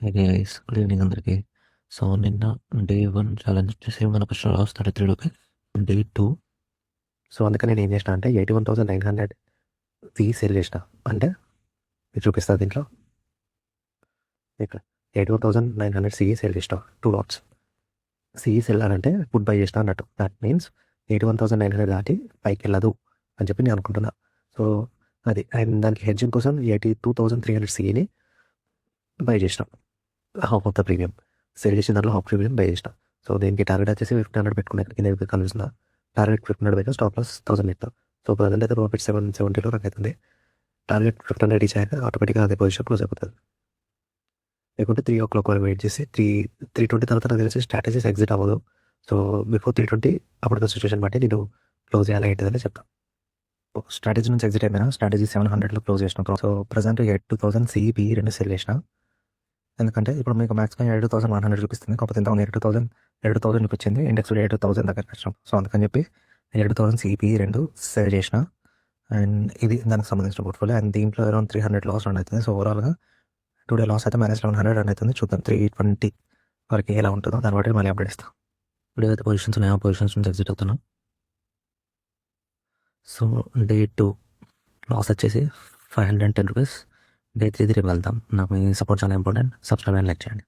హే guys, good evening అందరికి. So నిన్న day 1 challenge వచ్చేసి మన first loss 33 rupees. Day 2, so అందుకని నేను ఏం చేసిన అంటే 81,900 సేల్ చేసిన. అంటే ఇది చూపిస్తుంది దీంట్లో, ఇక్కడ 81,900 సేల్ చేసిన 2 లాట్స్. సెల్ అంటే ఫుడ్ బై చేసిన అన్నట్టు. దట్ మీన్స్ 81,900 దాటి పైకి వెళ్ళదు అని చెప్పి నేను అనుకుంటున్నా. సో అది అండ్ దానికి హెడ్జింగ్ కోసం 82,300 సిని బై చేసిన. Half of the premium sale చేసిన దాంట్లో హాఫ్ ప్రీమియం బై చేసిన. సో దీనికి టార్గెట్ వచ్చేసి 1,500 పెట్టుకున్నా. కింద కనిపిస్తున్నా టార్గెట్ 1,500 పెట్టుకుని స్టాప్ లాస్ 1,000 ఇస్తా. సో ప్రజెంట్ అయితే ప్రాఫిట్ 770లో నాకు అవుతుంది. టార్గెట్ 1,500 రీచ్ అయ్యాక ఆటోమేటిక్గా అదే పొజిషన్ క్లోజ్ అయిపోతుంది. లేకుంటే 3 o'clock వరకు వెయిట్ చేసి 3:20 తర్వాత నాకు తెలిసి స్ట్రాటజీస్ ఎగ్జిట్ అవ్వదు. సో బిఫోర్ 3:20 అప్పుడు సిచ్యువేషన్ బట్టి నేను క్లోజ్ చేయాలి ఏంటిదని చెప్తాను. స్ట్రాటజీ నుంచి ఎగ్జిట్ అయిపోయినా స్ట్రాటజీ 700లో క్లోజ్ చేసిన. సో ప్రజెంట్ 82,000 సిబి రెండు సెల్ చేసిన. ఎందుకంటే ఇప్పుడు మీకు మ్యాక్స్గా 82,100 చూపిస్తుంది. కాకపోతే ఇంత 82,000 చూపించింది. ఇండెక్స్ 82,000 దగ్గర కష్టం. సో అందుకని చెప్పి 82,000 సిపి రెండు సెల్ చేసిన. అండ్ ఇది దానికి సంబంధించిన పోర్ట్ఫోలియో. అండ్ దీంట్లో అరౌండ్ 300 లాస్ రన్ అవుతుంది. సో ఓవరాల్గా టుడే లాస్ అయితే -1100 రన్ అవుతుంది. చూద్దాం 320 వరకు ఎలా ఉంటుందో దాన్ని బట్టి మళ్ళీ అప్డేట్ ఇస్తాం. ఇప్పుడు ఏదైతే పొజిషన్స్ ఉన్నాయో ఆ పొజిషన్స్ నుంచి ఎగ్జిట్ అవుతున్నా. సో డే 2 లాస్ వచ్చేసి 510 రూపీస్. డే 3 రేపు వెళ్తాం. నాకు మీ సపోర్ట్ చాలా ఇంపార్టెంట్. సబ్స్క్రైబ్ అండ్ లైక్ చేయండి.